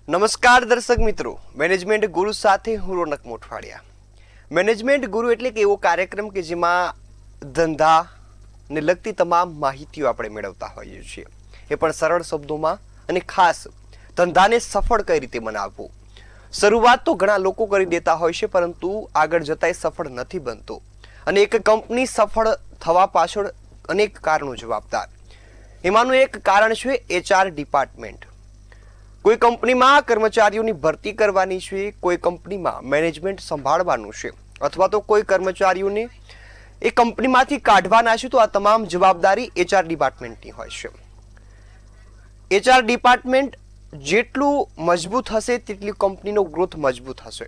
નમસ્કાર દર્શક મિત્રો, મેનેજમેન્ટ ગુરુ સાથે હું રોનક મોઠવાડિયા. મેનેજમેન્ટ ગુરુ એટલે કે એવો કાર્યક્રમ કે જેમાં ધંધાને લગતી તમામ માહિતીઓ આપણે મેળવતા હોઈએ છીએ, એ પણ સરળ શબ્દોમાં, અને ખાસ ધંધાને સફળ કઈ રીતે બનાવવું. શરૂઆત તો ઘણા લોકો કરી દેતા હોય છે, પરંતુ આગળ જતા એ સફળ નથી બનતો, અને એક કંપની સફળ થવા પાછળ અનેક કારણો જવાબદાર. એમાંનું એક કારણ છે HR ડિપાર્ટમેન્ટ. કોઈ કંપનીમાં કર્મચારીઓની ભરતી કરવાની છે, કોઈ કંપનીમાં મેનેજમેન્ટ સંભાળવાનું છે, અથવા તો કોઈ કર્મચારીઓને એ કંપનીમાંથી કાઢવાના છે, તો આ તમામ જવાબદારી HR ડિપાર્ટમેન્ટની હોય છે. HR ડિપાર્ટમેન્ટ જેટલું મજબૂત હશે તેટલી કંપનીનો ગ્રોથ મજબૂત હશે.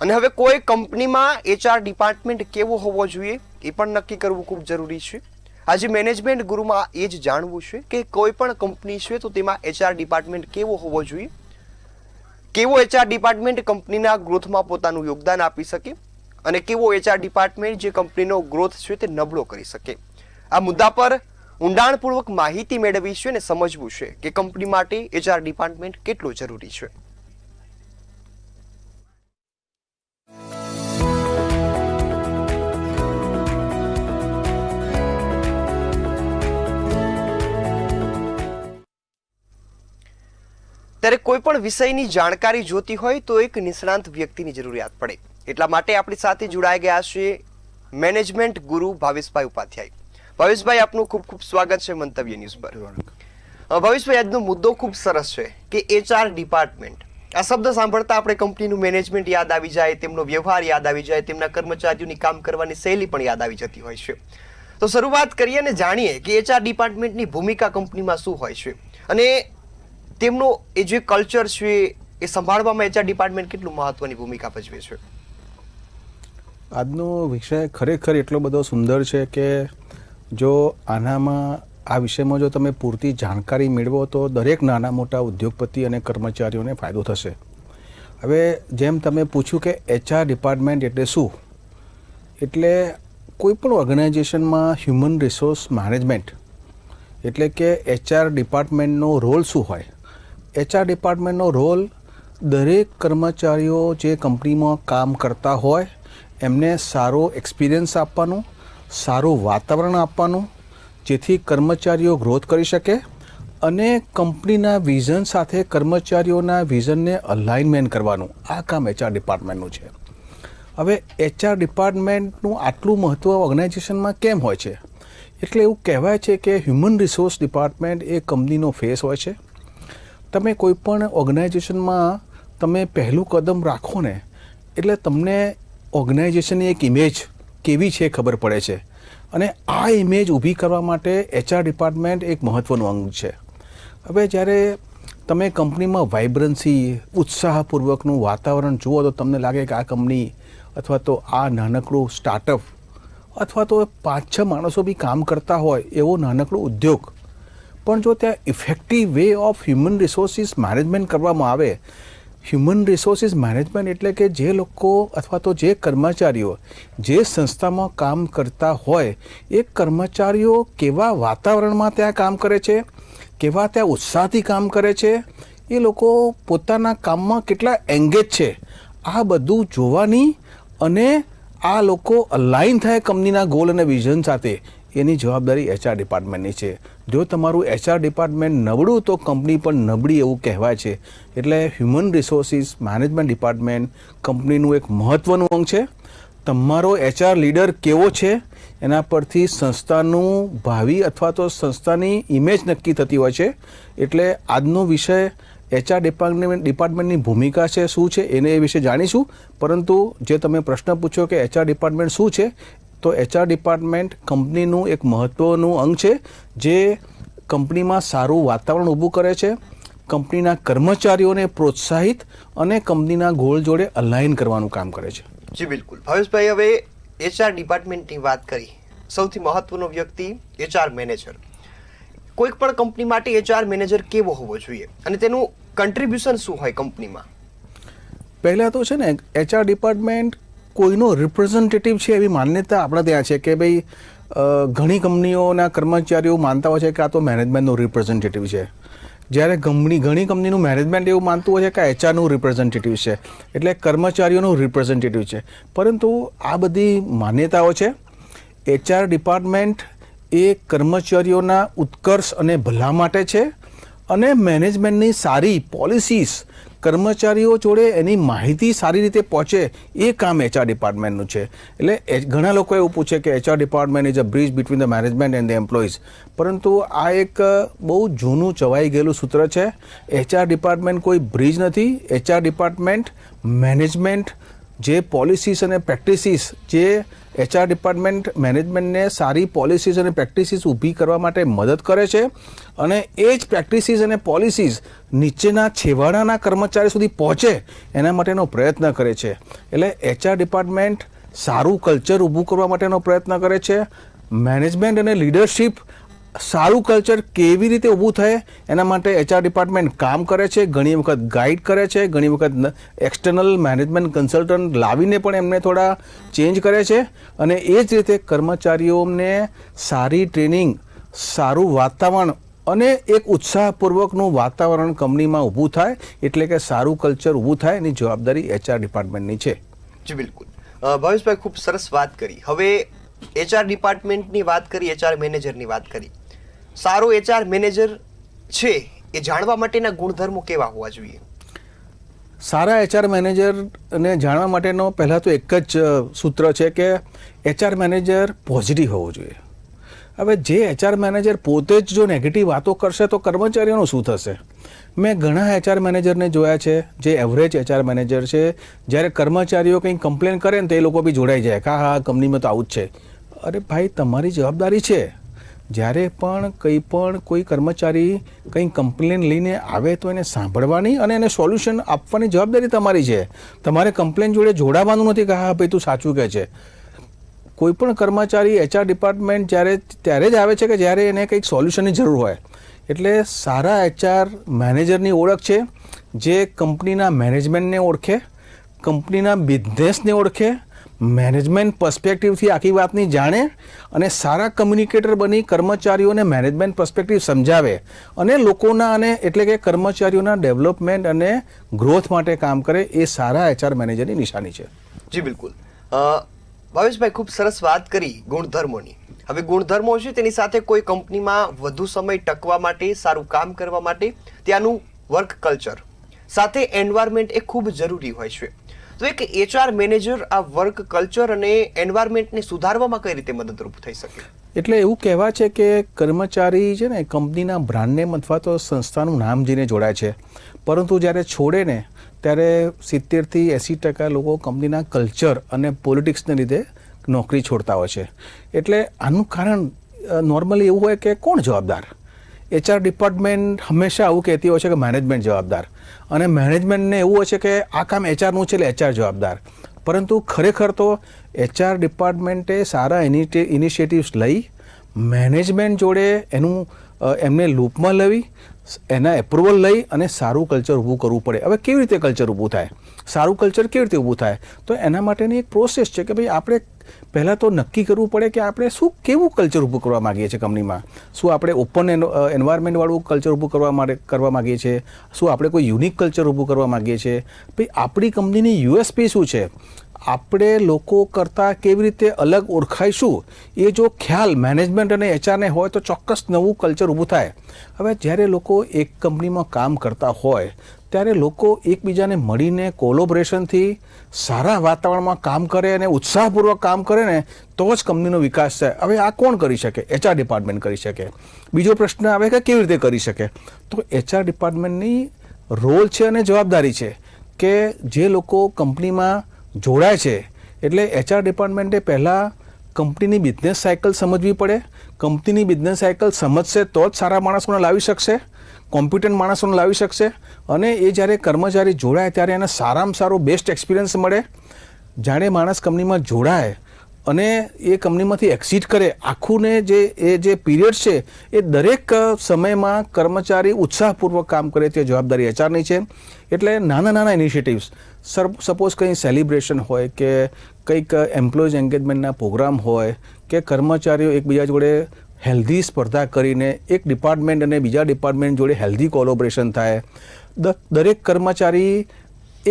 અને હવે કોઈ કંપનીમાં HR ડિપાર્ટમેન્ટ કેવો હોવો જોઈએ એ પણ નક્કી કરવું ખૂબ જરૂરી છે. આજે મેનેજમેન્ટ ગુરુમાં એ જ જાણવું છે કે કોઈ પણ કંપની છે તો તેમાં HR ડિપાર્ટમેન્ટ કેવો હોવો જોઈએ, કેવો HR ડિપાર્ટમેન્ટ કંપનીના ગ્રોથમાં પોતાનું યોગદાન આપી શકે, અને કેવો HR ડિપાર્ટમેન્ટ જે કંપનીનો ગ્રોથ છે તે નબળો કરી શકે. આ મુદ્દા પર ઊંડાણપૂર્વક માહિતી મેળવવી છે અને સમજવું છે કે કંપની માટે HR ડિપાર્ટમેન્ટ કેટલું જરૂરી છે. ત્યારે કોઈ પણ વિષયની જાણકારી જોતી હોય તો એક નિષ્ણાંત વ્યક્તિની જરૂરિયાત પડે. એટલા માટે આપણી સાથે જોડાઈ ગયા છે મેનેજમેન્ટ ગુરુ ભાવેશભાઈ ઉપાધ્યાય. ભાવેશભાઈ, આપનું ખૂબ ખૂબ સ્વાગત છે મંતવ્ય ન્યૂઝ પર. ભાવેશભાઈ, આજનો મુદ્દો ખૂબ સરસ છે કે HR ડિપાર્ટમેન્ટ. આ શબ્દ સાંભળતા આપણે કંપનીનું મેનેજમેન્ટ યાદ આવી જાય, તેમનો વ્યવહાર યાદ આવી જાય, તેમના કર્મચારીઓની કામ કરવાની શૈલી પણ યાદ આવી જતી હોય છે. તો શરૂઆત કરીએ અને જાણીએ કે HR ડિપાર્ટમેન્ટની ભૂમિકા કંપનીમાં શું હોય છે, અને તેમનો એ જે કલ્ચર છે એ સંભાળવામાં HR ડિપાર્ટમેન્ટ કેટલું મહત્વની ભૂમિકા ભજવે છે. આજનો વિષય ખરેખર એટલો બધો સુંદર છે કે જો આનામાં આ વિષયમાં જો તમે પૂરતી જાણકારી મેળવો તો દરેક નાના મોટા ઉદ્યોગપતિ અને કર્મચારીઓને ફાયદો થશે. હવે જેમ તમે પૂછ્યું કે HR ડિપાર્ટમેન્ટ એટલે શું, એટલે કોઈ પણ ઓર્ગેનાઇઝેશનમાં હ્યુમન રિસોર્સ મેનેજમેન્ટ એટલે કે HR ડિપાર્ટમેન્ટનો રોલ શું હોય. HR ડિપાર્ટમેન્ટનો રોલ દરેક કર્મચારીઓ જે કંપનીમાં કામ કરતા હોય એમને સારો એક્સપિરિયન્સ આપવાનું, સારું વાતાવરણ આપવાનું, જેથી કર્મચારીઓ ગ્રોથ કરી શકે, અને કંપનીના વિઝન સાથે કર્મચારીઓના વિઝનને અલાઇનમેન્ટ કરવાનું, આ કામ HR ડિપાર્ટમેન્ટનું છે. હવે HR ડિપાર્ટમેન્ટનું આટલું મહત્ત્વ ઓર્ગેનાઇઝેશનમાં કેમ હોય છે? એટલે એવું કહેવાય છે કે હ્યુમન રિસોર્સ ડિપાર્ટમેન્ટ એ કંપનીનો ફેસ હોય છે. તમે કોઈ પણ ઓર્ગેનાઇઝેશનમાં તમે પહેલું કદમ રાખો ને એટલે તમને ઓર્ગેનાઇઝેશનની એક ઇમેજ કેવી છે ખબર પડે છે, અને આ ઇમેજ ઊભી કરવા માટે HR ડિપાર્ટમેન્ટ એક મહત્ત્વનું અંગ છે. હવે જ્યારે તમે કંપનીમાં વાઇબ્રન્સી, ઉત્સાહપૂર્વકનું વાતાવરણ જુઓ તો તમને લાગે કે આ કંપની અથવા તો આ નાનકડું સ્ટાર્ટઅપ અથવા તો 5-6 માણસો બી કામ કરતા હોય એવો નાનકડો ઉદ્યોગ, પણ જો ત્યાં effective way of human resources management કરવામાં આવે. હ્યુમન રિસોર્સિસ મેનેજમેન્ટ એટલે કે જે લોકો અથવા તો જે કર્મચારીઓ જે સંસ્થામાં કામ કરતા હોય એ કર્મચારીઓ કેવા વાતાવરણમાં ત્યાં કામ કરે છે, કેવા ત્યાં ઉત્સાહથી કામ કરે છે, એ લોકો પોતાના કામમાં કેટલા એંગેજ છે, આ બધું જોવાની અને આ લોકો અલાઇન થાય કંપનીના ગોલ અને વિઝન સાથે, એની જવાબદારી HR ડિપાર્ટમેન્ટની છે. જો તમારું HR ડિપાર્ટમેન્ટ નબળું તો કંપની પણ નબળી એવું કહેવાય છે. એટલે હ્યુમન રિસોર્સિસ મેનેજમેન્ટ ડિપાર્ટમેન્ટ કંપનીનું એક મહત્ત્વનું અંગ છે. તમારો HR લીડર કેવો છે એના પરથી સંસ્થાનું ભાવિ અથવા તો સંસ્થાની ઇમેજ નક્કી થતી હોય છે. એટલે આજનો વિષય HR ડિપાર્ટમેન્ટની ભૂમિકા છે શું છે એને એ વિશે જાણીશું. પરંતુ જે તમે પ્રશ્ન પૂછ્યો કે HR ડિપાર્ટમેન્ટ શું છે, તો HR ડિપાર્ટમેન્ટ કંપનીનું એક મહત્ત્વનું અંગ છે જે કંપનીમાં સારું વાતાવરણ ઊભું કરે છે, કંપનીના કર્મચારીઓને પ્રોત્સાહિત અને કંપનીના ગોલ જોડે અલાઇન કરવાનું કામ કરે છે. જી બિલકુલ. ભાવેશભાઈ, હવે HR ડિપાર્ટમેન્ટની વાત કરી, સૌથી મહત્વનો વ્યક્તિ HR મેનેજર. કોઈક પણ કંપની માટે HR મેનેજર કેવો હોવો જોઈએ અને તેનું કન્ટ્રીબ્યુશન શું હોય કંપનીમાં? પહેલાં તો છે ને HR ડિપાર્ટમેન્ટ કોઈનો રિપ્રેઝેન્ટેટિવ છે એવી માન્યતા આપણા ત્યાં છે કે ભાઈ ઘણી કંપનીઓના કર્મચારીઓ માનતા હોય છે કે આ તો મેનેજમેન્ટનો રિપ્રેઝેન્ટેટિવ છે. જ્યારે ઘણી કંપનીનું મેનેજમેન્ટ એવું માનતું હોય છે કે એચઆરનું રિપ્રેઝેન્ટેટિવ છે, એટલે કર્મચારીઓનું રિપ્રેઝેન્ટેટિવ છે, પરંતુ આ બધી માન્યતાઓ છે. એચઆર ડિપાર્ટમેન્ટ એ કર્મચારીઓના ઉત્કર્ષ અને ભલા માટે છે, અને મેનેજમેન્ટની સારી પોલિસીસ કર્મચારીઓ જોડે એની માહિતી સારી રીતે પહોંચે એ કામ એચઆર ડિપાર્ટમેન્ટનું છે. એટલે ઘણા લોકો એવું પૂછે કે HR department is a bridge between the management and the employees, પરંતુ આ એક બહુ જૂનું ચવાઈ ગયેલું સૂત્ર છે. એચઆર ડિપાર્ટમેન્ટ કોઈ બ્રિજ નથી. એચઆર ડિપાર્ટમેન્ટ મેનેજમેન્ટ જે પોલિસીસ અને પ્રેક્ટિસીસ, જે એચઆર ડિપાર્ટમેન્ટ મેનેજમેન્ટને સારી પોલિસીસ અને પ્રેક્ટિસીસ ઊભી કરવા માટે મદદ કરે છે, અને એ જ પ્રેક્ટિસીસ અને પોલિસીસ નીચેના છેવાડાના કર્મચારી સુધી પહોંચે એના માટેનો પ્રયત્ન કરે છે. એટલે એચઆર ડિપાર્ટમેન્ટ સારું કલ્ચર ઊભું કરવા માટેનો પ્રયત્ન કરે છે. મેનેજમેન્ટ અને લીડરશિપ સારું કલ્ચર કેવી રીતે ઊભું થાય એના માટે એચઆર ડિપાર્ટમેન્ટ કામ કરે છે. ઘણી વખત ગાઈડ કરે છે, ઘણી વખત એક્સટર્નલ મેનેજમેન્ટ કન્સલ્ટન્ટ લાવીને પણ એમને થોડા ચેન્જ કરે છે, અને એ જ રીતે કર્મચારીઓને સારી ટ્રેનિંગ, સારું વાતાવરણ અને એક ઉત્સાહપૂર્વકનું વાતાવરણ કંપનીમાં ઊભું થાય, એટલે કે સારું કલ્ચર ઊભું થાય એની જવાબદારી એચઆર ડિપાર્ટમેન્ટની છે. જી બિલકુલ. ભાવેશભાઈ, ખૂબ સરસ વાત કરી. હવે એચઆર ડિપાર્ટમેન્ટની વાત કરી, એચઆર મેનેજરની વાત કરી. સારો એચઆર મેનેજર છે એ જાણવા માટેના ગુણધર્મો કેવા હોવા જોઈએ? સારા એચઆર મેનેજરને જાણવા માટેનો પહેલાં તો એક જ સૂત્ર છે કે એચઆર મેનેજર પોઝિટિવ હોવું જોઈએ. હવે જે એચઆર મેનેજર પોતે જ જો નેગેટિવ વાતો કરશે તો કર્મચારીઓનું શું થશે? મેં ઘણા એચઆર મેનેજરને જોયા છે જે એવરેજ એચઆર મેનેજર છે, જ્યારે કર્મચારીઓ કંઈ કમ્પ્લેન કરે ને તો એ લોકો બી જોડાઈ જાય કે હા કંપનીમાં તો આવું જ છે. અરે ભાઈ, તમારી જવાબદારી છે. જ્યારે પણ કોઈ કર્મચારી કંઈ કમ્પ્લેન લઈને આવે તો એને સાંભળવાની અને એને સોલ્યુશન આપવાની જવાબદારી તમારી છે. તમારે કમ્પ્લેન જોડે જોડાવાનું નથી કે હા ભાઈ તું સાચું કહે છે. કોઈ પણ કર્મચારી એચઆર ડિપાર્ટમેન્ટ ત્યારે જ આવે છે કે જ્યારે એને કંઈક સોલ્યુશનની જરૂર હોય. એટલે સારા એચઆર મેનેજરની ઓળખ છે જે કંપનીના મેનેજમેન્ટને ઓળખે, કંપનીના બિઝનેસને ઓળખે, મેનેજમેન્ટ પર્સ્પેક્ટિવથી આખી વાતની જાણે, અને સારા કમ્યુનિકેટર બની કર્મચારીઓને મેનેજમેન્ટ પર્સ્પેક્ટિવ સમજાવે, અને લોકોના અને એટલે કે કર્મચારીઓના ડેવલપમેન્ટ અને ગ્રોથ માટે કામ કરે. એ સારા એચઆર મેનેજરની નિશાની છે. જી બિલકુલ. ભાવેશભાઈ, ખૂબ સરસ વાત કરી ગુણધર્મોની. હવે ગુણધર્મો છે તેની સાથે કોઈ કંપનીમાં વધુ સમય ટકવા માટે, સારું કામ કરવા માટે ત્યાંનું વર્ક કલ્ચર સાથે એન્વાયરમેન્ટ એ ખૂબ જરૂરી હોય છે. તો એક એચઆર મેનેજર આ વર્ક કલ્ચર અને એન્વાયરમેન્ટને સુધારવામાં કઈ રીતે મદદરૂપ થઈ શકે? એટલે એવું કહેવાય છે કે કર્મચારી છે ને કંપનીના બ્રાન્ડ નેમ અથવા તો સંસ્થાનું નામ જઈને જોડાય છે, પરંતુ જ્યારે છોડે ને ત્યારે 70થી 80% લોકો કંપનીના કલ્ચર અને પોલિટિક્સને લીધે નોકરી છોડતા હોય છે. એટલે આનું કારણ નોર્મલી એવું હોય કે કોણ જવાબદાર? એચઆર ડિપાર્ટમેન્ટ હંમેશા આવું કહેતી હોય છે કે મેનેજમેન્ટ જવાબદાર, અને મેનેજમેન્ટને એવું હોય છે કે આ કામ એચઆરનું છે એટલે એચઆર જવાબદાર. પરંતુ ખરેખર તો એચઆર ડિપાર્ટમેન્ટે સારા ઇનિશિયેટિવ્સ લઈ મેનેજમેન્ટ જોડે એમને લૂપમાં લેવી, એના એપ્રુવલ લઈ અને સારું કલ્ચર ઊભું કરવું પડે. હવે કેવી રીતે કલ્ચર ઊભું થાય? સારું કલ્ચર કેવી રીતે ઊભું થાય? તો એના માટેની એક પ્રોસેસ છે કે ભાઈ આપણે પહેલાં તો નક્કી કરવું પડે કે આપણે કેવું કલ્ચર ઊભું કરવા માગીએ છીએ કંપનીમાં. શું આપણે ઓપન એન્વાયરમેન્ટવાળું કલ્ચર ઊભું કરવા માગીએ છીએ? શું આપણે કોઈ યુનિક કલ્ચર ઊભું કરવા માગીએ છીએ? ભાઈ આપણી કંપનીની યુએસપી શું છે? આપણે લોકો કરતાં કેવી રીતે અલગ ઓળખાઈશું? એ જો ખ્યાલ મેનેજમેન્ટ અને એચઆરને હોય તો ચોક્કસ નવું કલ્ચર ઊભું થાય. હવે જ્યારે લોકો એક કંપનીમાં કામ કરતા હોય ત્યારે લોકો એકબીજાને મળીને કોલોબરેશનથી સારા વાતાવરણમાં કામ કરે અને ઉત્સાહપૂર્વક કામ કરે ને તો જ કંપનીનો વિકાસ થાય. હવે આ કોણ કરી શકે? એચઆર ડિપાર્ટમેન્ટ કરી શકે. બીજો પ્રશ્ન આવે કે કેવી રીતે કરી શકે? તો એચઆર ડિપાર્ટમેન્ટની રોલ છે અને જવાબદારી છે કે જે લોકો કંપનીમાં જોડાય છે, એટલે એચઆર ડિપાર્ટમેન્ટે પહેલાં કંપનીની બિઝનેસ સાયકલ સમજવી પડે. કંપનીની બિઝનેસ સાયકલ સમજશે તો જ સારા માણસોને લાવી શકશે, કોમ્પિટન્ટ માણસોને લાવી શકશે, અને એ જ્યારે કર્મચારી જોડાય ત્યારે એને સારામાં સારો બેસ્ટ એક્સપિરિયન્સ મળે. જાણે માણસ કંપનીમાં જોડાય અને એ કંપનીમાંથી એક્ઝિટ કરે, આખુંને જે પીરિયડ છે એ દરેક સમયમાં કર્મચારી ઉત્સાહપૂર્વક કામ કરે તે જવાબદારી એચઆરની છે. એટલે નાના ઇનિશિયેટિવ્સ, સપોઝ કંઈ સેલિબ્રેશન હોય કે કંઈક એમ્પ્લોઈઝ એન્ગેજમેન્ટના પ્રોગ્રામ હોય કે કર્મચારીઓ એકબીજા જોડે હેલ્ધી સ્પર્ધા કરીને એક ડિપાર્ટમેન્ટ અને બીજા ડિપાર્ટમેન્ટ જોડે હેલ્ધી કોલોબરેશન થાય, દરેક કર્મચારી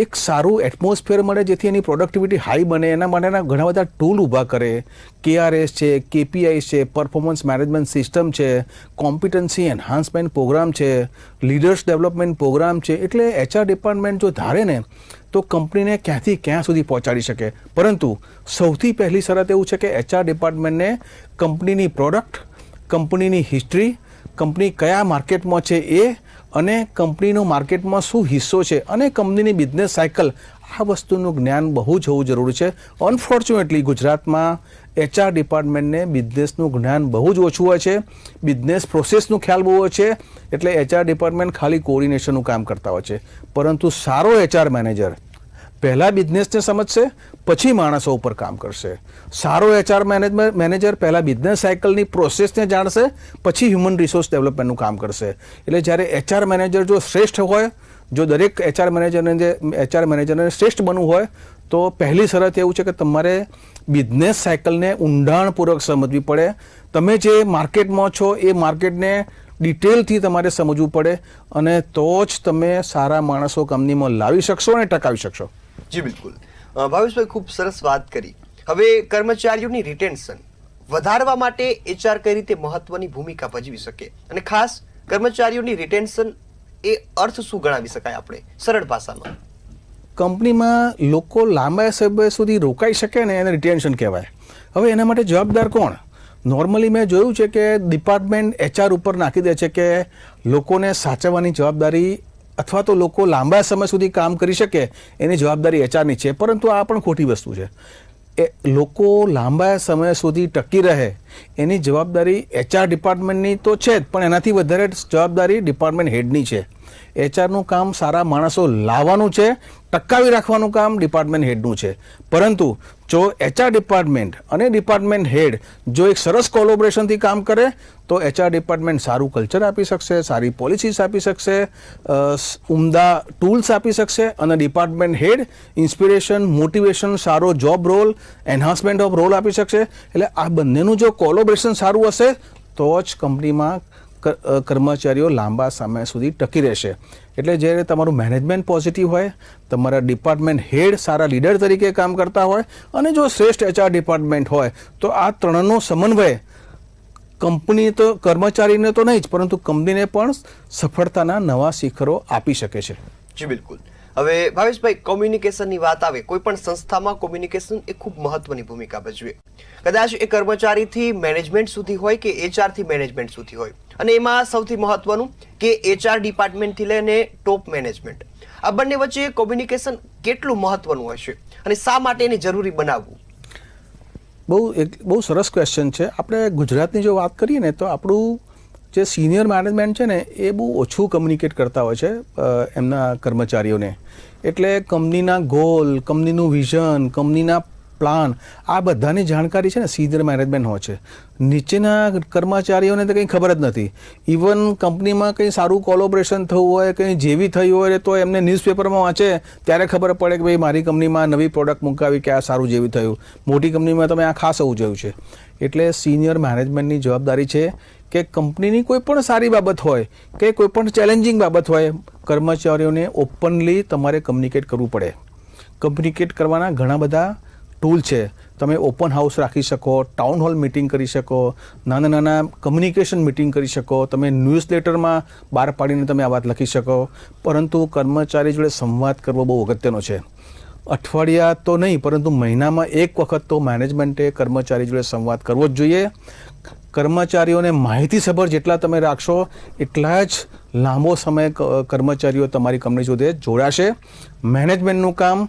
એક સારું એટમોસ્ફિયર મળે જેથી એની પ્રોડક્ટિવિટી હાઈ બને, એના માટેના ઘણા બધા ટૂલ ઊભા કરે. KRS છે, KPI છે, પરફોર્મન્સ મેનેજમેન્ટ સિસ્ટમ છે, કોમ્પિટન્સી એન્હાન્સમેન્ટ પ્રોગ્રામ છે, લીડર્સ ડેવલપમેન્ટ પ્રોગ્રામ છે. એટલે HR ડિપાર્ટમેન્ટ જો ધારે ને તો કંપનીને ક્યાંથી ક્યાં સુધી પહોંચાડી શકે. પરંતુ સૌથી પહેલી શરત એવું છે કે HR ડિપાર્ટમેન્ટને કંપનીની પ્રોડક્ટ, કંપનીની હિસ્ટ્રી, કંપની કયા માર્કેટમાં છે એ, અને કંપનીનો માર્કેટમાં શું હિસ્સો છે, અને કંપનીની બિઝનેસ સાયકલ, આ વસ્તુનું જ્ઞાન બહુ જ હોવું જરૂરી છે. અનફોર્ચ્યુનેટલી ગુજરાતમાં HR ડિપાર્ટમેન્ટને બિઝનેસનું જ્ઞાન બહુ જ ઓછું હોય છે, બિઝનેસ પ્રોસેસનું ખ્યાલ બહુ હોય છે. એટલે HR ડિપાર્ટમેન્ટ ખાલી કોઓર્ડિનેશનનું કામ કરતા હોય છે. પરંતુ સારો HR મેનેજર પહેલાં બિઝનેસને સમજશે, પછી માણસો ઉપર કામ કરશે. સારો HR મેનેજર પહેલાં બિઝનેસ સાયકલની પ્રોસેસને જાણશે, પછી હ્યુમન રિસોર્સ ડેવલપમેન્ટનું કામ કરશે. એટલે જ્યારે HR મેનેજર જો શ્રેષ્ઠ હોય, જો દરેક HR મેનેજરને શ્રેષ્ઠ બનવું હોય તો પહેલી શરત એવું છે કે તમારે બિઝનેસ સાયકલને ઊંડાણપૂર્વક સમજવી પડે. તમે જે માર્કેટમાં છો એ માર્કેટને ડિટેલથી તમારે સમજવું પડે, અને તો જ તમે સારા માણસો કંપનીમાં લાવી શકશો અને ટકાવી શકશો. જી બિલકુલ. ભાવેશભાઈ, ખૂબ સરસ વાત કરી. હવે કર્મચારીઓની રિટેન્શન વધારવા માટે HR કઈ રીતે મહત્વની ભૂમિકા ભજવી શકે, અને ખાસ કર્મચારીઓની રિટેન્શન એ અર્થ શું ગણાવી શકાય આપણે સરળ ભાષામાં? કંપનીમાં લોકો લાંબા સમય સુધી રોકાઈ શકે ને એને રિટેન્શન કહેવાય. હવે એના માટે જવાબદાર કોણ? નોર્મલી મેં જોયું છે કે ડિપાર્ટમેન્ટ HR ઉપર નાખી દે છે કે લોકોને સાચવવાની જવાબદારી અથવા તો લોકો લાંબા સમય સુધી કામ કરી શકે એની જવાબદારી HRની છે. પરંતુ આ પણ ખોટી વસ્તુ છે. લોકો લાંબા સમય સુધી ટકી રહે એની જવાબદારી HR ડિપાર્ટમેન્ટની તો છે જ, પણ એનાથી વધારે જવાબદારી ડિપાર્ટમેન્ટ હેડની છે. HRનું કામ સારા માણસો લાવવાનું છે, ટકાવી રાખવાનું કામ ડિપાર્ટમેન્ટ હેડનું છે. પરંતુ જો HR ડિપાર્ટમેન્ટ અને ડિપાર્ટમેન્ટ હેડ જો એક સરસ કોલોબરેશનથી કામ કરે તો HR ડિપાર્ટમેન્ટ સારું કલ્ચર આપી શકશે, સારી પોલિસીસ આપી શકશે, ઉમદા ટૂલ્સ આપી શકશે, અને ડિપાર્ટમેન્ટ હેડ ઇન્સ્પિરેશન, મોટિવેશન, સારો job role, enhancement of role આપી શકશે. એટલે આ બંનેનું જો કોલોબરેશન સારું હશે તો જ કંપનીમાં કર્મચારીઓ લાંબા સમય સુધી ટકી રહેશે. એટલે જ્યારે તમારું મેનેજમેન્ટ પોઝિટિવ હોય, તમારા ડિપાર્ટમેન્ટ હેડ સારા લીડર તરીકે કામ કરતા હોય, અને જો શ્રેષ્ઠ HR ડિપાર્ટમેન્ટ હોય તો આ ત્રણનો સમન્વય કંપની તો કર્મચારીને તો નહીં જ, પરંતુ કંપનીને પણ સફળતાના નવા શિખરો આપી શકે છે. જી બિલકુલ. હવે ભાવેશભાઈ, કોમ્યુનિકેશનની વાત આવે, કોઈ પણ સંસ્થામાં કોમ્યુનિકેશન એ ખૂબ મહત્વની ભૂમિકા ભજવે. કદાચ એ કર્મચારીથી મેનેજમેન્ટ સુધી હોય કે HR થી મેનેજમેન્ટ સુધી હોય, અને એમાં સૌથી મહત્વનું કે HR ડિપાર્ટમેન્ટથી લઈને ટોપ મેનેજમેન્ટ, આ બંને વચ્ચે કોમ્યુનિકેશન કેટલું મહત્વનું હશે અને શા માટે એને જરૂરી બનાવવું? બહુ સરસ ક્વેશ્ચન છે. આપણે ગુજરાતની જો વાત કરીએ ને તો આપણું જે સિનિયર મેનેજમેન્ટ છે ને એ બહુ ઓછું કમ્યુનિકેટ કરતા હોય છે એમના કર્મચારીઓને. એટલે કંપનીના ગોલ, કંપનીનું વિઝન, કંપનીના પ્લાન, આ બધાની જાણકારી છે ને સિનિયર મેનેજમેન્ટ હોય છે. નીચેના કર્મચારીઓને તો કંઈ ખબર જ નથી. ઇવન કંપનીમાં કંઈ સારું કોલોબરેશન થયું હોય, કંઈ જેવી થયું હોય તો એમને ન્યૂઝપેપરમાં વાંચે ત્યારે ખબર પડે કે ભાઈ મારી કંપનીમાં નવી પ્રોડક્ટ મુકાવી કે આ સારું જેવી થયું. મોટી કંપનીમાં તમે આ ખાસ આવું જોયું છે. એટલે સિનિયર મેનેજમેન્ટની જવાબદારી છે કે કંપનીની કોઈ પણ સારી બાબત હોય કે કોઈ પણ ચેલેન્જિંગ બાબત હોય, કર્મચારીઓને ઓપનલી તમારે કમ્યુનિકેટ કરવું પડે. કમ્યુનિકેટ કરવાના ઘણા બધા ટૂલ છે. તમે ઓપન હાઉસ રાખી શકો, ટાઉન હોલ મિટિંગ કરી શકો, નાના નાના કમ્યુનિકેશન મિટિંગ કરી શકો, તમે ન્યૂઝ લેટરમાં બહાર પાડીને તમે આ વાત લખી શકો. પરંતુ કર્મચારી જોડે સંવાદ કરવો બહુ અગત્યનો છે. અઠવાડિયા તો નહીં, પરંતુ મહિનામાં એક વખત તો મેનેજમેન્ટે કર્મચારી જોડે સંવાદ કરવો જ જોઈએ. કર્મચારીઓને માહિતીસભર જેટલા તમે રાખશો એટલા જ લાંબો સમય કર્મચારીઓ તમારી કંપની જોડે જોડાશે. મેનેજમેન્ટનું કામ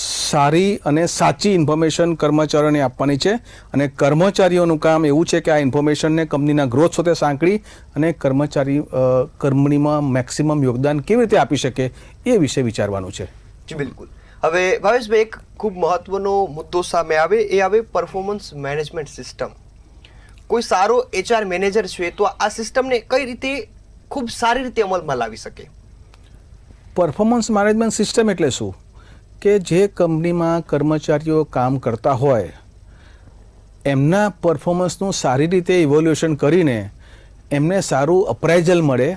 સારી અને સાચી ઇન્ફોર્મેશન કર્મચારીઓને આપવાની છે, અને કર્મચારીઓનું કામ એવું છે કે આ ઇન્ફોર્મેશનને કંપનીના ગ્રોથ સાથે સાંકળી અને કર્મચારી કંપનીમાં મેક્સિમમ યોગદાન કેવી રીતે આપી શકે એ વિશે વિચારવાનું છે. જી બિલકુલ. હવે ભાવેશભાઈ, એક ખૂબ મહત્વનો મુદ્દો સામે આવે, એ આવે પરફોર્મન્સ મેનેજમેન્ટ સિસ્ટમ. કોઈ સારો HR મેનેજર છે તો આ સિસ્ટમને કઈ રીતે ખૂબ સારી રીતે અમલમાં લાવી શકે? પરફોર્મન્સ મેનેજમેન્ટ સિસ્ટમ એટલે શું? કે જે કંપનીમાં કર્મચારીઓ કામ કરતા હોય એમના પરફોર્મન્સનું સારી રીતે ઇવોલ્યુશન કરીને એમને સારું અપ્રાઇઝલ મળે,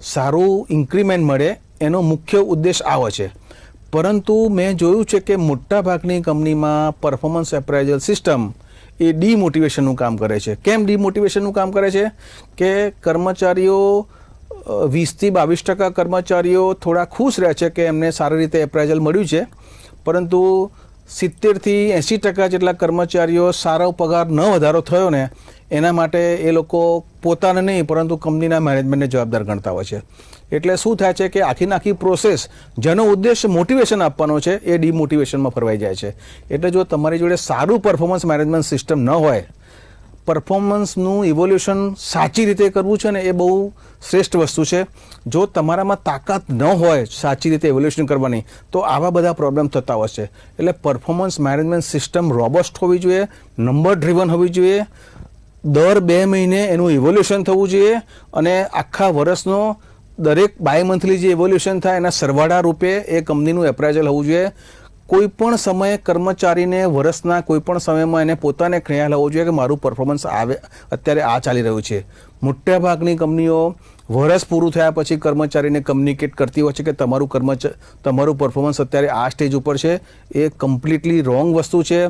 સારું ઇન્ક્રીમેન્ટ મળે, એનો મુખ્ય ઉદ્દેશ આવો છે. પરંતુ મેં જોયું છે કે મોટાભાગની કંપનીમાં પરફોર્મન્સ એપ્રાઇઝલ સિસ્ટમ એ ડીમોટિવેશનનું કામ કરે છે. કેમ ડીમોટિવેશનનું કામ કરે છે? કે કર્મચારીઓ 20-22% કર્મચારીઓ થોડા ખુશ રહે છે કે એમને સારી રીતે એપ્રાઇઝલ મળ્યું છે, પરંતુ 70-80% જેટલા કર્મચારીઓ સારો પગાર ન વધારો થયો ને એના માટે એ લોકો પોતાને નહીં પરંતુ કંપનીના મેનેજમેન્ટને જવાબદાર ગણતા હોય છે. એટલે શું થાય છે કે આખી પ્રોસેસ જેનો ઉદ્દેશ મોટિવેશન આપવાનો છે એ ડીમોટિવેશનમાં ફરવાઈ જાય છે. એટલે જો તમારી જોડે સારું પરફોર્મન્સ મેનેજમેન્ટ સિસ્ટમ ન હોય, પરફોર્મન્સનું ઇવોલ્યુશન સાચી રીતે કરવું છે ને એ બહુ શ્રેષ્ઠ વસ્તુ છે. જો તમારામાં તાકાત ન હોય સાચી રીતે ઇવોલ્યુશન કરવાની તો આવા બધા પ્રોબ્લેમ થતા હોય છે. એટલે પરફોર્મન્સ મેનેજમેન્ટ સિસ્ટમ રોબસ્ટ હોવી જોઈએ, નંબર ડ્રીવન હોવી જોઈએ, દર 2 મહિને એનું ઇવોલ્યુશન થવું જોઈએ અને આખા વર્ષનો દરેક બાય મંથલી જે ઇવોલ્યુશન થાય એના સરવાળા રૂપે એ કંપનીનું એપ્રાઇઝલ હોવું જોઈએ. કોઈ પણ સમયે કર્મચારીને વર્ષના કોઈ પણ સમયમાં એને પોતાને ખ્યાલ હોવો જોઈએ કે મારું પરફોર્મન્સ અત્યારે આ ચાલી રહ્યું છે. મોટાભાગની કંપનીઓ વર્ષ પૂરું થયા પછી કર્મચારીને કમ્યુનિકેટ કરતી હોય છે કે તમારું પરફોર્મન્સ અત્યારે આ સ્ટેજ ઉપર છે. એ કમ્પ્લીટલી રોંગ વસ્તુ છે.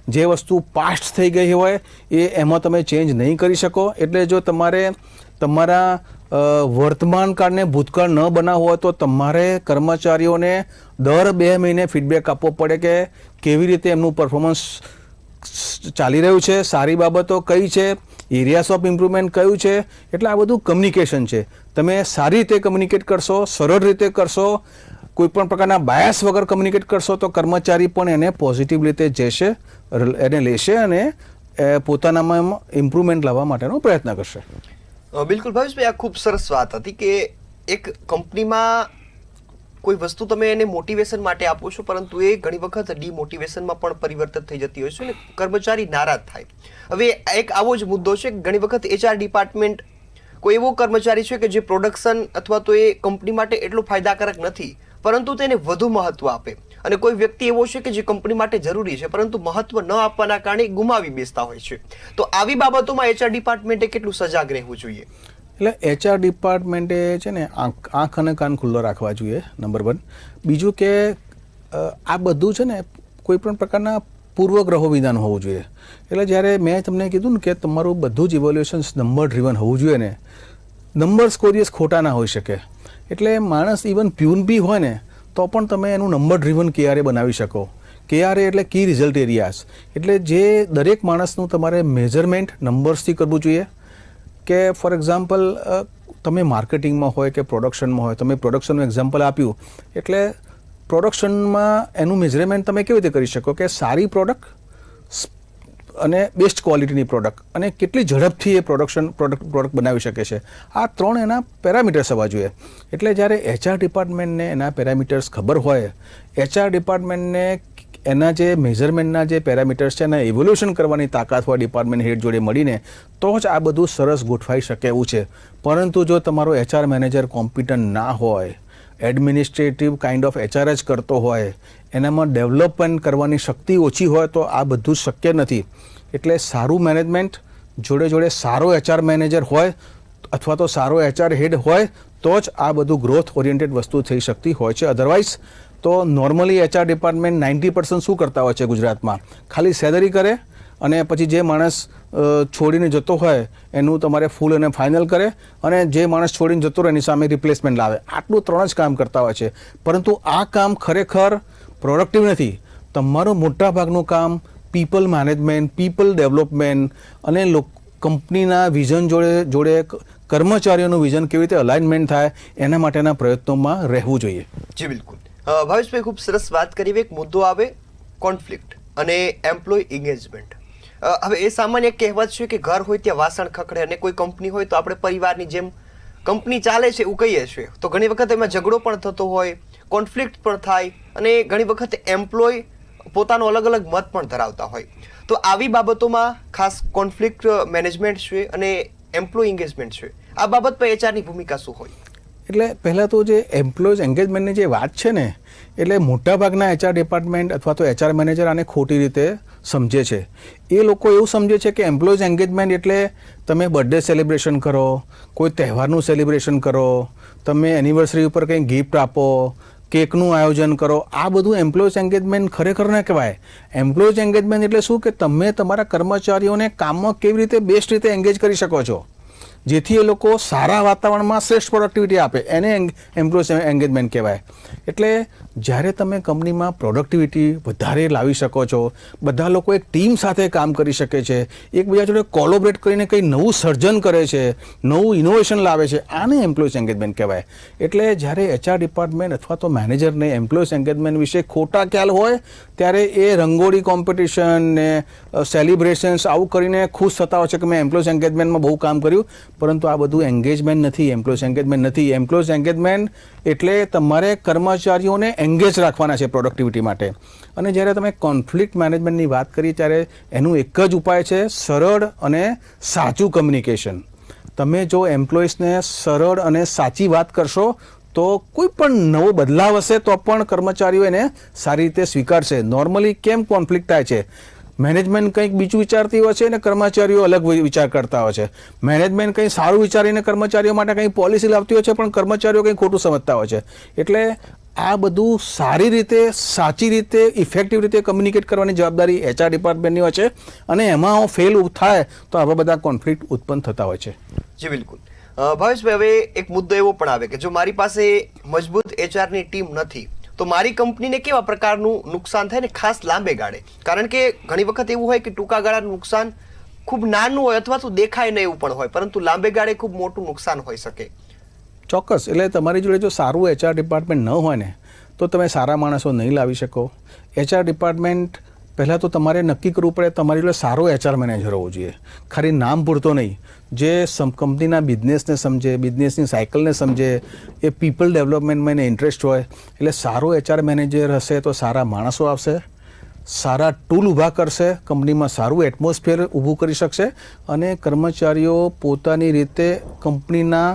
જે વસ્તુ પાસ્ટ થઈ ગઈ હોય એ એમાં તમે ચેન્જ નહીં કરી શકો. એટલે જો તમારે તમારા વર્તમાન કાળને ભૂતકાળ ન બનાવવો હોય તો તમારે કર્મચારીઓને દર 2 મહિને ફીડબેક આપવો પડે કે કેવી રીતે એમનું પરફોર્મન્સ ચાલી રહ્યું છે, સારી બાબતો કઈ છે, એરિયાસ ઓફ ઇમ્પ્રુવમેન્ટ કયું છે. એટલે આ બધું કમ્યુનિકેશન છે. તમે સારી રીતે કમ્યુનિકેટ કરશો, સરળ રીતે કરશો, કોઈ પણ પ્રકારના બાયસ વગર કમ્યુનિકેટ કરશો તો કર્મચારી પણ એને પોઝિટિવ રીતે જશે, એને લેશે અને પોતાનામાં ઇમ્પ્રુવમેન્ટ લાવવા માટેનો પ્રયત્ન કરશે. બિલકુલ ભાવેશભાઈ, આ ખૂબ સરસ વાત હતી કે એક કંપનીમાં કોઈ વસ્તુ તમે એને મોટિવેશન માટે આપો છો પરંતુ એ ઘણી વખત ડીમોટિવેશનમાં પણ પરિવર્તિત થઈ જતી હોય છે અને કર્મચારી નારાજ થાય. હવે એક આવો જ મુદ્દો છે કે ઘણી વખત HR ડિપાર્ટમેન્ટ કોઈ એવો કર્મચારી છે કે જે પ્રોડક્શન અથવા તો એ કંપની માટે એટલો ફાયદાકારક નથી પરંતુ તેને વધુ મહત્વ આપે, અને કોઈ વ્યક્તિ એવો છે કે જે કંપની માટે જરૂરી છે પરંતુ મહત્વ ન આપવાના કારણે ગુમાવી બેસતા હોય છે. તો આવી બાબતોમાં HR ડિપાર્ટમેન્ટે કેટલું સજાગ રહેવું જોઈએ? એટલે HR ડિપાર્ટમેન્ટે છે ને આંખ અને કાન ખુલ્લો રાખવા જોઈએ, નંબર 1. બીજું કે આ બધું છે ને કોઈ પણ પ્રકારના પૂર્વગ્રહો વિધાન હોવું જોઈએ. એટલે જ્યારે મેં તમને કીધું ને કે તમારું બધું જ ઇવોલ્યુશન નંબર ડ્રીવન હોવું જોઈએ ને, નંબર્સ કોઈ દિવસ ખોટા ના હોઈ શકે. એટલે માણસ ઇવન પ્યુન બી હોય ને તો પણ તમે એનું નંબર ડ્રીવન KRA બનાવી શકો. KRA એટલે કી રિઝલ્ટ એરિયાસ. એટલે જે દરેક માણસનું તમારે મેજરમેન્ટ નંબર્સથી કરવું જોઈએ. કે ફોર એક્ઝામ્પલ તમે માર્કેટિંગમાં હોય કે પ્રોડક્શનમાં હોય, તમે પ્રોડક્શનનું એક્ઝામ્પલ આપ્યું, એટલે પ્રોડક્શનમાં એનું મેજરમેન્ટ તમે કેવી રીતે કરી શકો કે સારી પ્રોડક્ટ અને બેસ્ટ ક્વોલિટીની પ્રોડક્ટ અને કેટલી ઝડપથી એ પ્રોડક્ટ બનાવી શકે છે. આ 3 એના પેરામીટર્સ હોવા જોઈએ. એટલે જ્યારે HR ડિપાર્ટમેન્ટને એના પેરામીટર્સ ખબર હોય, HR ડિપાર્ટમેન્ટને એના જે મેઝરમેન્ટના જે પેરામીટર્સ છે એના ઇવોલ્યુશન કરવાની તાકાત હોય ડિપાર્ટમેન્ટ હેડ જોડે મળીને, તો જ આ બધું સરસ ગોઠવાઈ શકે એવું છે. પરંતુ જો તમારો HR મેનેજર કોમ્પિટન્ટ ના હોય, એડમિનિસ્ટ્રેટિવ કાઇન્ડ ઓફ HR જ કરતો હોય, એનામાં ડેવલપમેન્ટ કરવાની શક્તિ ઓછી હોય તો આ બધું શક્ય નથી. એટલે સારું મેનેજમેન્ટ જોડે સારો HR મેનેજર હોય અથવા તો સારો HR હેડ હોય તો જ આ બધું ગ્રોથ ઓરિએન્ટેડ વસ્તુ થઈ શકતી હોય છે. અધરવાઇઝ તો નોર્મલી HR ડિપાર્ટમેન્ટ 90% શું કરતા હોય છે ગુજરાતમાં? ખાલી સેલરી કરે અને પછી જે માણસ છોડીને જતો હોય એનું તમારે ફૂલ અને ફાઇનલ કરે, અને જે માણસ છોડીને જતો રહે એની સામે રિપ્લેસમેન્ટ લાવે. આટલું 3 જ કામ કરતા હોય છે. પરંતુ આ કામ ખરેખર પ્રોડક્ટિવ નથી. તમારું મોટા ભાગનું કામ પીપલ મેનેજમેન્ટ, પીપલ ડેવલપમેન્ટ અને કંપનીના વિઝન જોડે કર્મચારીઓનું વિઝન કેવી રીતે અલાઇનમેન્ટ થાય એના માટેના પ્રયત્નોમાં રહેવું જોઈએ. જી બિલકુલ. ભાવેશભાઈ, ખૂબ સરસ વાત કરી. એક મુદ્દો આવે કોન્ફ્લિક્ટ અને એમ્પ્લોય એંગેજમેન્ટ. હવે એ સામાન્ય કહેવત છે કે ઘર હોય ત્યાં વાસણ ખખડે, અને કોઈ કંપની હોય તો આપણે પરિવારની જેમ કંપની ચાલે છે એવું કહીએ છીએ. તો ઘણી વખત એમાં ઝઘડો પણ થતો હોય, કોન્ફ્લિક્ટ પણ થાય, અને ઘણી વખત એમ્પ્લોય પોતાનો અલગ અલગ મત પણ ધરાવતા હોય. તો આવી બાબતોમાં ખાસ કોન્ફ્લિક્ટ મેનેજમેન્ટ છે અને એમ્પ્લોય એંગેજમેન્ટ છે, આ બાબત પર HRની ભૂમિકા શું હોય? એટલે પહેલાં તો જે એમ્પ્લોયઝ એન્ગેજમેન્ટની જે વાત છે ને, એટલે મોટાભાગના HR ડિપાર્ટમેન્ટ અથવા તો HR મેનેજર આને ખોટી રીતે સમજે છે. એ લોકો એવું સમજે છે કે એમ્પ્લોઈઝ એન્ગેજમેન્ટ એટલે તમે બર્થડે સેલિબ્રેશન કરો, કોઈ તહેવારનું સેલિબ્રેશન કરો, તમે એનિવર્સરી ઉપર કંઈ ગિફ્ટ આપો, કેકનું આયોજન કરો, આ બધું એમ્પ્લોઈઝ એન્ગેજમેન્ટ ખરેખર ન કહેવાય. એમ્પ્લોઈઝ એન્ગેજમેન્ટ એટલે શું કે તમે તમારા કર્મચારીઓને કામમાં કેવી રીતે બેસ્ટ રીતે એન્ગેજ કરી શકો છો, જેથી એ લોકો સારા વાતાવરણમાં શ્રેષ્ઠ પ્રોડક્ટિવિટી આપે, એને એમ્પ્લોઈઝ એન્ગેજમેન્ટ કહેવાય. એટલે જ્યારે તમે કંપનીમાં પ્રોડક્ટિવિટી વધારે લાવી શકો છો, બધા લોકો એક ટીમ સાથે કામ કરી શકે છે, એકબીજા જોડે કોલોબરેટ કરીને કંઈ નવું સર્જન કરે છે, નવું ઇનોવેશન લાવે છે, આને એમ્પ્લોઈઝ એન્ગેજમેન્ટ કહેવાય. એટલે જ્યારે HR ડિપાર્ટમેન્ટ અથવા તો મેનેજરને એમ્પ્લોઈઝ એન્ગેજમેન્ટ વિશે ખોટા ખ્યાલ હોય ત્યારે એ રંગોળી કોમ્પિટિશન ને સેલિબ્રેશન્સ આવું કરીને ખુશ થતા હોય છે કે મેં એમ્પ્લોઈઝ એન્ગેજમેન્ટમાં બહુ કામ કર્યું, પરંતુ આ બધું એન્ગેજમેન્ટ નથી, એમ્પ્લોઈઝ એન્ગેજમેન્ટ નથી. એમ્પ્લોઈઝ એન્ગેજમેન્ટ એટલે તમારે કર્મચારીઓને એન્ગેજ રાખવાના છે પ્રોડક્ટિવિટી માટે. અને જ્યારે તમે કોન્ફ્લિક્ટ મેનેજમેન્ટની વાત કરી ત્યારે એનું એક જ ઉપાય છે સરળ અને સાચું કમ્યુનિકેશન. તમે જો એમ્પ્લોઈઝને સરળ અને સાચી વાત કરશો તો કોઈ પણ નવો બદલાવ હશે તો પણ કર્મચારીઓ એને સારી રીતે સ્વીકારશે. નોર્મલી કેમ કોન્ફ્લિક્ટ થાય છે? મેનેજમેન્ટ કંઈક બીજું વિચારતી હોય છે અને કર્મચારીઓ અલગ વિચાર કરતા હોય છે. મેનેજમેન્ટ કંઈ સારું વિચારીને કર્મચારીઓ માટે કંઈ પોલિસી લાવતી હોય છે પણ કર્મચારીઓ કંઈ ખોટું સમજતા હોય છે. એટલે આ બધું સારી રીતે, સાચી રીતે, ઇફેક્ટિવ રીતે કમ્યુનિકેટ કરવાની જવાબદારી HR ડિપાર્ટમેન્ટની હોય છે અને એમાં ફેલ થાય તો આવા બધા કોન્ફ્લિક્ટ ઉત્પન્ન થતા હોય છે. જી બિલકુલ. ભાવેશભાઈ, હવે એક મુદ્દો એવો પણ આવે કે જો મારી પાસે મજબૂત HRની ટીમ નથી તો મારી કંપનીને કેવા પ્રકારનું નુકસાન થાય ને, ખાસ લાંબે ગાળે? કારણ કે ઘણી વખત એવું હોય કે ટૂંકા ગાળાનું નુકસાન ખૂબ નાનું હોય અથવા તો દેખાય નહીં એવું પણ હોય, પરંતુ લાંબે ગાળે ખૂબ મોટું નુકસાન હોઈ શકે. ચોક્કસ. એટલે તમારી જોડે જો સારું HR ડિપાર્ટમેન્ટ ન હોય ને તો તમે સારા માણસો નહીં લાવી શકો. HR ડિપાર્ટમેન્ટ પહેલાં તો તમારે નક્કી કરવું પડે તમારી જોડે સારો HR મેનેજર હોવો જોઈએ, ખાલી નામ પૂરતો નહીં, જે કંપનીના બિઝનેસને સમજે, બિઝનેસની સાયકલને સમજે, એ પીપલ ડેવલપમેન્ટમાં એને ઇન્ટરેસ્ટ હોય. એટલે સારો HR મેનેજર હશે તો સારા માણસો આવશે, સારા ટૂલ ઊભા કરશે, કંપનીમાં સારું એટમોસ્ફિયર ઊભું કરી શકશે અને કર્મચારીઓ પોતાની રીતે કંપનીના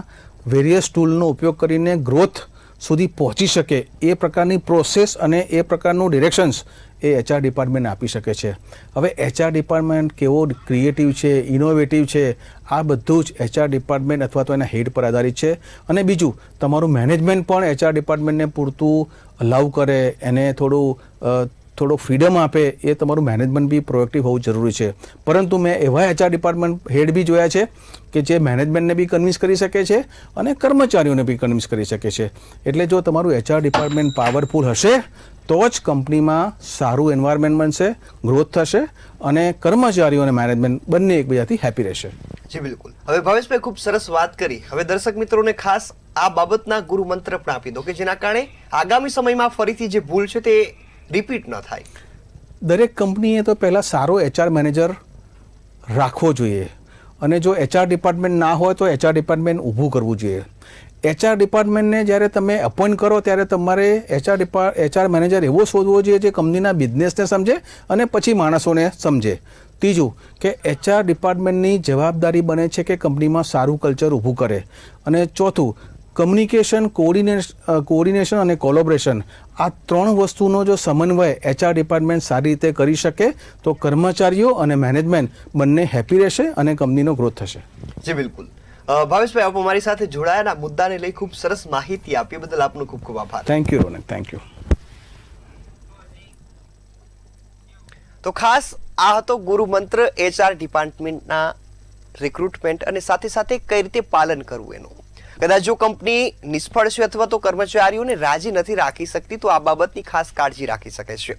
વેરિયસ ટૂલનો ઉપયોગ કરીને ગ્રોથ સુધી પહોંચી શકે એ પ્રકારની પ્રોસેસ અને એ પ્રકારનું ડિરેક્શન્સ એ HR ડિપાર્ટમેન્ટ આપી શકે છે. હવે HR ડિપાર્ટમેન્ટ કેવો ક્રિએટિવ છે, ઇનોવેટિવ છે, આ બધું જ HR ડિપાર્ટમેન્ટ અથવા તો એના હેડ પર આધારિત છે. અને બીજું, તમારું મેનેજમેન્ટ પણ HR ડિપાર્ટમેન્ટને પૂરતું અલાઉ કરે, એને થોડો ફ્રીડમ આપે, એ તમારું મેનેજમેન્ટ બી પ્રોએક્ટિવ હોવું જરૂરી છે. પરંતુ મેં એવા HR ડિપાર્ટમેન્ટ હેડ બી જોયા છે કે જે મેનેજમેન્ટને બી કન્વિન્સ કરી શકે છે અને કર્મચારીઓને બી કન્વિન્સ કરી શકે છે. એટલે જો તમારું HR ડિપાર્ટમેન્ટ પાવરફુલ હશે તો જ કંપનીમાં સારું એન્વાયરમેન્ટ બનશે, ગ્રોથ થશે અને કર્મચારીઓ અને મેનેજમેન્ટ બંને એકબીજાથી હેપી રહેશે. જી બિલકુલ. હવે ભાવેશભાઈ, ખૂબ સરસ વાત કરી. હવે દર્શક મિત્રોને ખાસ આ બાબતના ગુરુ મંત્ર પણ આપી દો કે જેના કારણે આગામી સમયમાં ફરીથી જે ભૂલ છે તે રિપીટ ન થાય. દરેક કંપનીએ તો પહેલાં સારો HR મેનેજર રાખવો જોઈએ અને જો HR ડિપાર્ટમેન્ટ ના હોય તો HR ડિપાર્ટમેન્ટ ઊભું કરવું જોઈએ. HR ડિપાર્ટમેન્ટને જ્યારે તમે અપોઇન્ટ કરો ત્યારે તમારે HR મેનેજર એવો શોધવો જોઈએ જે કંપનીના બિઝનેસને સમજે અને પછી માણસોને સમજે. ત્રીજું કે HR ડિપાર્ટમેન્ટની જવાબદારી બને છે કે કંપનીમાં સારું કલ્ચર ઊભું કરે. અને ચોથું, કમ્યુનિકેશન, કોઓર્ડિનેશન અને કોલોબરેશન, આ ત્રણ વસ્તુનો જો સમન્વય HR ડિપાર્ટમેન્ટ સારી રીતે કરી શકે તો કર્મચારીઓ અને મેનેજમેન્ટ બંને હેપી રહેશે અને કંપનીનો ગ્રોથ થશે. જી બિલકુલ. ભાવેશભાઈ, આપ અમારી સાથે જોડાયાના મુદ્દાને લઈ ખૂબ સરસ માહિતી આપી બદલ આપનો ખૂબ ખૂબ આભાર. Thank you Ronak, thank you. તો ખાસ આ હતો ગુરુ મંત્ર HR ડિપાર્ટમેન્ટના રિક્રુટમેન્ટ અને સાથે સાથે કઈ રીતે પાલન કરવું એનું. કદાચ જો કંપની નિષ્ફળ છે અથવા તો કર્મચારીઓને રાજી નથી રાખી શકતી તો આ બાબતની ખાસ કાળજી રાખી શકે છે.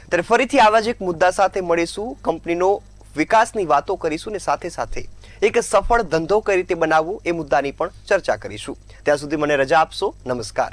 ત્યારે ફરીથી આવા જ એક મુદ્દા સાથે મળીશું, કંપનીનો વિકાસની વાતો કરીશું ને સાથે સાથે એક સફળ ધંધો કઈ રીતે બનાવવો એ મુદ્દાની પણ ચર્ચા કરીશું. ત્યાં સુધી મને રજા આપશો. નમસ્કાર.